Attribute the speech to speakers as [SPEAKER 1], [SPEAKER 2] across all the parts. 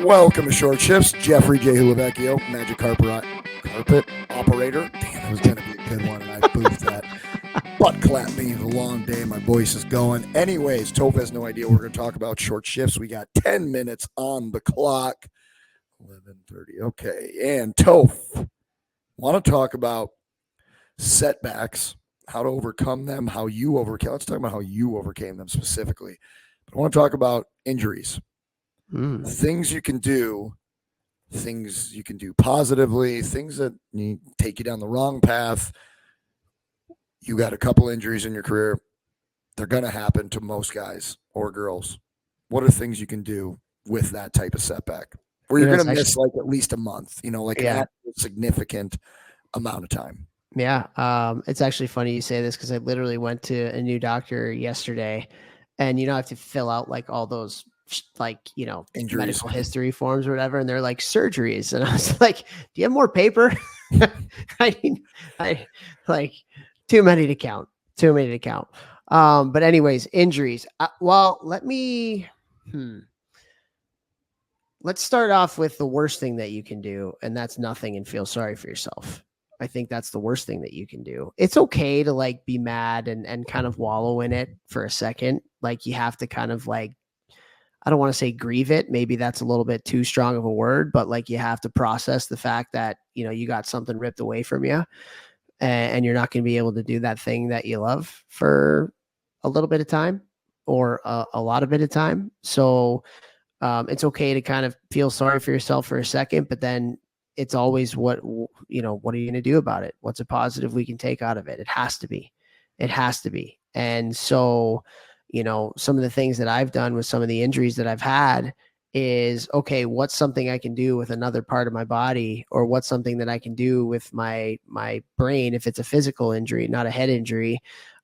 [SPEAKER 1] Welcome to Short Shifts. Jeffrey J. Hulavecchio, Magic Carpet Operator. Damn, that was going to be a good one, and I boofed that. Butt clap me the long day. My voice is going. Anyways, Toph has no idea we're going to talk about short shifts. We got 10 minutes on the clock. 11:30. Okay. And Toph, want to talk about setbacks, how to overcome them, how you overcame. Let's talk about how you overcame them specifically. But I want to talk about injuries. Things you can do, things you can do positively, things that take you down the wrong path. You got a couple injuries in your career. They're going to happen to most guys or girls. What are things you can do with that type of setback? Where you're going to miss like at least a month, like an significant amount of time.
[SPEAKER 2] Yeah. It's actually funny you say this because I literally went to a new doctor yesterday, and I have to fill out like all those injuries, medical history forms or whatever, and they're like surgeries, and I was like, do you have more paper? I like too many to count. But anyways, injuries. Let's start off with the worst thing that you can do, and that's nothing and feel sorry for yourself. I think that's the worst thing that you can do. It's okay to like be mad and kind of wallow in it for a second. Like you have to kind of like, I don't want to say grieve it. Maybe that's a little bit too strong of a word, but like you have to process the fact that, you got something ripped away from you, and you're not going to be able to do that thing that you love for a little bit of time or a lot of bit of time. So it's okay to kind of feel sorry for yourself for a second, but then it's always what are you going to do about it? What's a positive we can take out of it? It has to be. And so, some of the things that I've done with some of the injuries that I've had is, okay, what's something I can do with another part of my body, or what's something that I can do with my brain if it's a physical injury, not a head injury,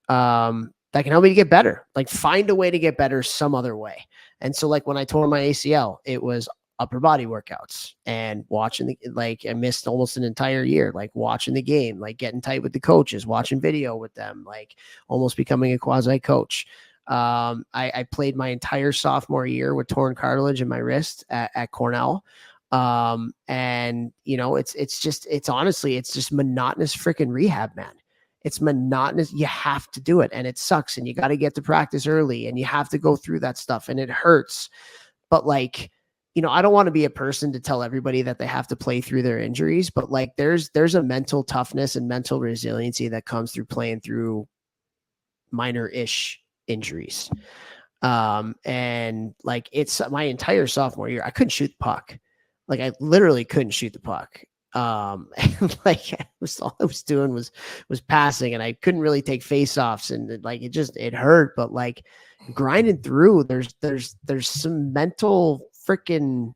[SPEAKER 2] that can help me to get better, like find a way to get better some other way. And so like when I tore my ACL, it was upper body workouts and watching I missed almost an entire year, like watching the game, like getting tight with the coaches, watching video with them, like almost becoming a quasi coach. I played my entire sophomore year with torn cartilage in my wrist at Cornell. And it's honestly just monotonous freaking rehab, man. It's monotonous. You have to do it, and it sucks, and you got to get to practice early, and you have to go through that stuff, and it hurts. But like, I don't want to be a person to tell everybody that they have to play through their injuries, but like there's a mental toughness and mental resiliency that comes through playing through minor-ish injuries. And like it's my entire sophomore year, I couldn't shoot the puck. Like I literally couldn't shoot the puck. And like all I was doing was passing, and I couldn't really take face-offs, and like it hurt. But like grinding through, there's some mental freaking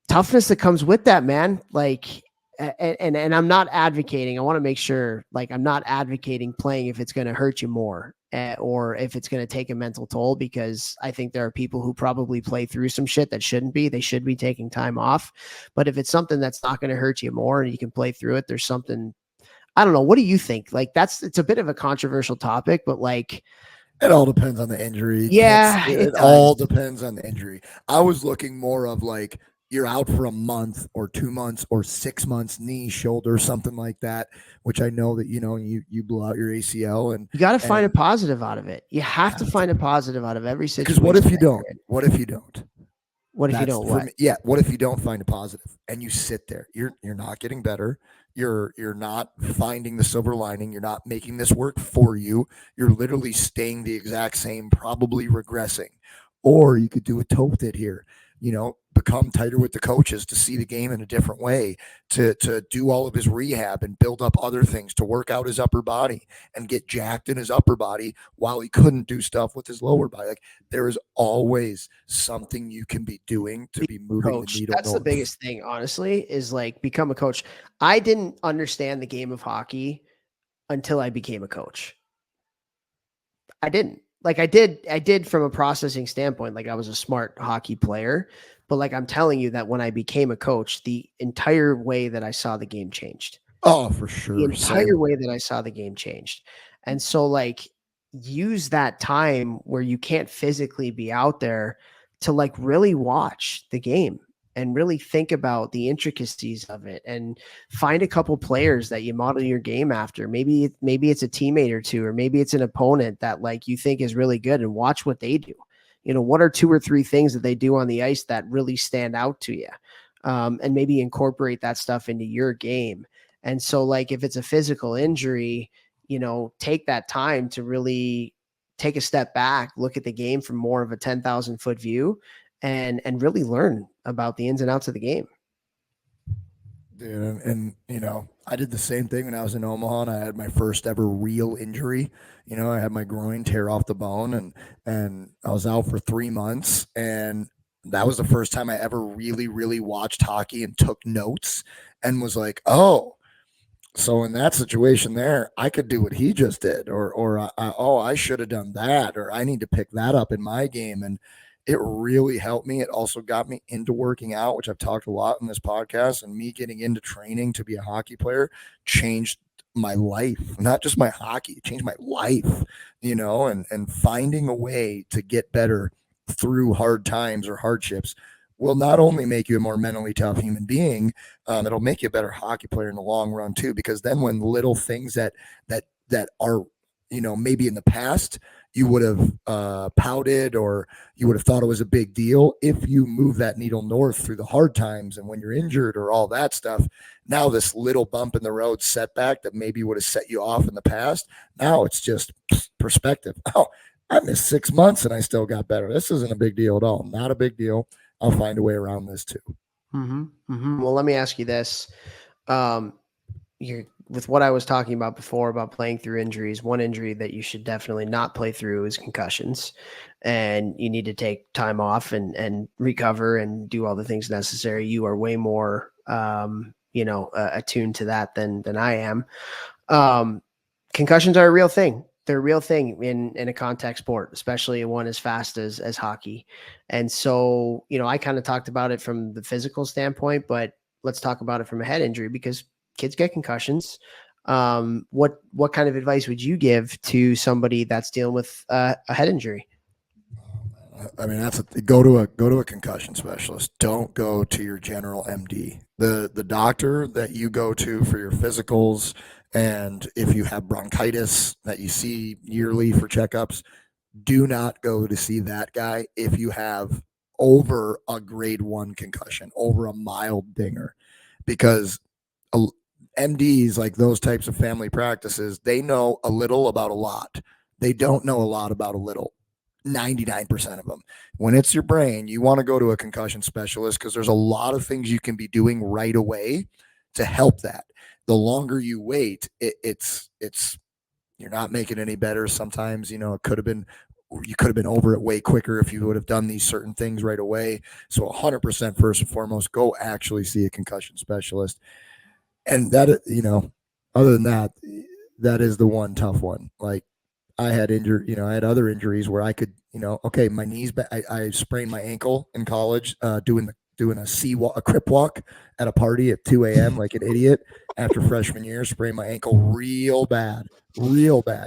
[SPEAKER 2] toughness that comes with that, man. Like, and I'm not advocating. I want to make sure, like, I'm not advocating playing if it's going to hurt you more, or if it's going to take a mental toll, because I think there are people who probably play through some shit that shouldn't be. They should be taking time off. But if it's something that's not going to hurt you more and you can play through it, there's something, I don't know. What do you think? Like, it's a bit of a controversial topic, but like,
[SPEAKER 1] it all depends on the injury.
[SPEAKER 2] Yeah,
[SPEAKER 1] it all depends on the injury. I was looking more of like, you're out for a month or 2 months or 6 months, knee, shoulder, something like that, which I know that, you blew out your ACL, and
[SPEAKER 2] you got to find a positive out of it. You have to find a positive out of every situation.
[SPEAKER 1] Because what if you don't? What if you don't?
[SPEAKER 2] What if you don't? What?
[SPEAKER 1] Yeah. What if you don't find a positive and you sit there? You're not getting better. You're not finding the silver lining. You're not making this work for you. You're literally staying the exact same, probably regressing. Or you could do what Tope did here. Become tighter with the coaches to see the game in a different way, to do all of his rehab and build up other things, to work out his upper body and get jacked in his upper body while he couldn't do stuff with his lower body. Like, there is always something you can be doing to be moving the needle.
[SPEAKER 2] That's the biggest thing, honestly, is like become a coach. I didn't understand the game of hockey until I became a coach. I didn't. Like I did from a processing standpoint. Like I was a smart hockey player, but like I'm telling you that when I became a coach, the entire way that I saw the game changed.
[SPEAKER 1] Oh, for sure.
[SPEAKER 2] The entire way that I saw the game changed. And so like use that time where you can't physically be out there to like really watch the game and really think about the intricacies of it, and find a couple players that you model your game after. Maybe it's a teammate or two, or maybe it's an opponent that like you think is really good, and watch what they do. What are 2 or 3 things that they do on the ice that really stand out to you? And maybe incorporate that stuff into your game. And so like if it's a physical injury, take that time to really take a step back, look at the game from more of a 10,000-foot view, and really learn about the ins and outs of the game.
[SPEAKER 1] Dude, and I did the same thing when I was in Omaha, and I had my first ever real injury. I had my groin tear off the bone, and I was out for 3 months, and that was the first time I ever really, really watched hockey and took notes, and was like, oh, so in that situation there, I could do what he just did, or I should have done that, or I need to pick that up in my game, and it really helped me. It also got me into working out, which I've talked a lot in this podcast, and me getting into training to be a hockey player changed my life, not just my hockey, it changed my life, and finding a way to get better through hard times or hardships will not only make you a more mentally tough human being, it'll make you a better hockey player in the long run too. Because then when little things that are, maybe in the past you would have pouted, or you would have thought it was a big deal, if you move that needle north through the hard times and when you're injured or all that stuff, now this little bump in the road setback that maybe would have set you off in the past, now it's just perspective. Oh, I missed 6 months and I still got better. This isn't a big deal at all. Not a big deal. I'll find a way around this too.
[SPEAKER 2] Well, let me ask you this. With what I was talking about before about playing through injuries, one injury that you should definitely not play through is concussions. And you need to take time off and recover and do all the things necessary. You are way more, attuned to that than I am. Concussions are a real thing. They're a real thing in a contact sport, especially one as fast as hockey. And so, I kind of talked about it from the physical standpoint, but let's talk about it from a head injury, because kids get concussions. What kind of advice would you give to somebody that's dealing with a head injury?
[SPEAKER 1] I mean, go to a concussion specialist. Don't go to your general MD. The doctor that you go to for your physicals, and if you have bronchitis that you see yearly for checkups, do not go to see that guy if you have over a grade 1 concussion, over a mild dinger, because MDs, like those types of family practices, they know a little about a lot. They don't know a lot about a little. 99% of them. When it's your brain, you want to go to a concussion specialist, because there's a lot of things you can be doing right away to help that. The longer you wait, it's you're not making any better. Sometimes, you could have been over it way quicker if you would have done these certain things right away. So 100% first and foremost, go actually see a concussion specialist. And that, other than that, that is the one tough one. Like, I had other injuries where I could, okay, my knees, I sprained my ankle in college, doing a crip walk at a party at 2 a.m. like an idiot after freshman year, sprained my ankle real bad.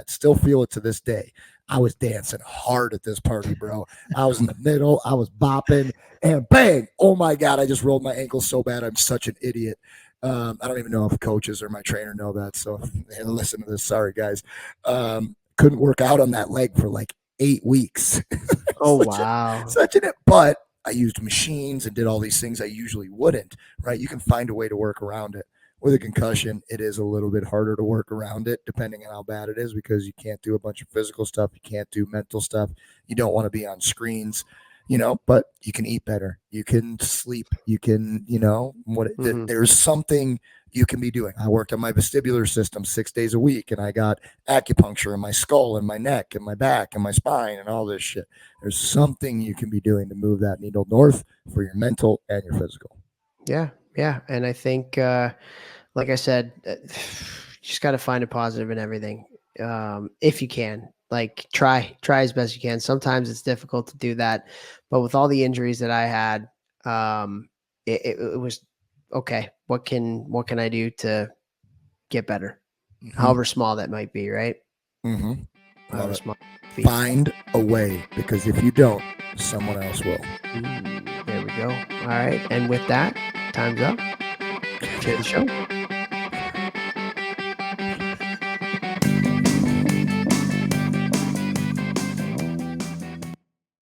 [SPEAKER 1] Still feel it to this day. I was dancing hard at this party, bro. I was in the middle. I was bopping, and bang! Oh my God, I just rolled my ankle so bad. I'm such an idiot. I don't even know if coaches or my trainer know that. So listen to this. Sorry, guys. Couldn't work out on that leg for like 8 weeks.
[SPEAKER 2] Oh, wow.
[SPEAKER 1] But I used machines and did all these things I usually wouldn't, right? You can find a way to work around it. With a concussion, it is a little bit harder to work around it, depending on how bad it is, because you can't do a bunch of physical stuff. You can't do mental stuff. You don't want to be on screens, but you can eat better. You can sleep. You can, there's something you can be doing. I worked on my vestibular system 6 days a week, and I got acupuncture in my skull and my neck and my back and my spine and all this shit. There's something you can be doing to move that needle north for your mental and your physical.
[SPEAKER 2] Yeah. And I think, like I said, you just got to find a positive in everything. If you can, like try as best you can. Sometimes it's difficult to do that, but with all the injuries that I had, it was okay. What can I do to get better? Mm-hmm. However small that might be, right?
[SPEAKER 1] Mm-hmm. Find a way, because if you don't, someone else will.
[SPEAKER 2] There we go. All right. And with that, time's up. Cheers, show.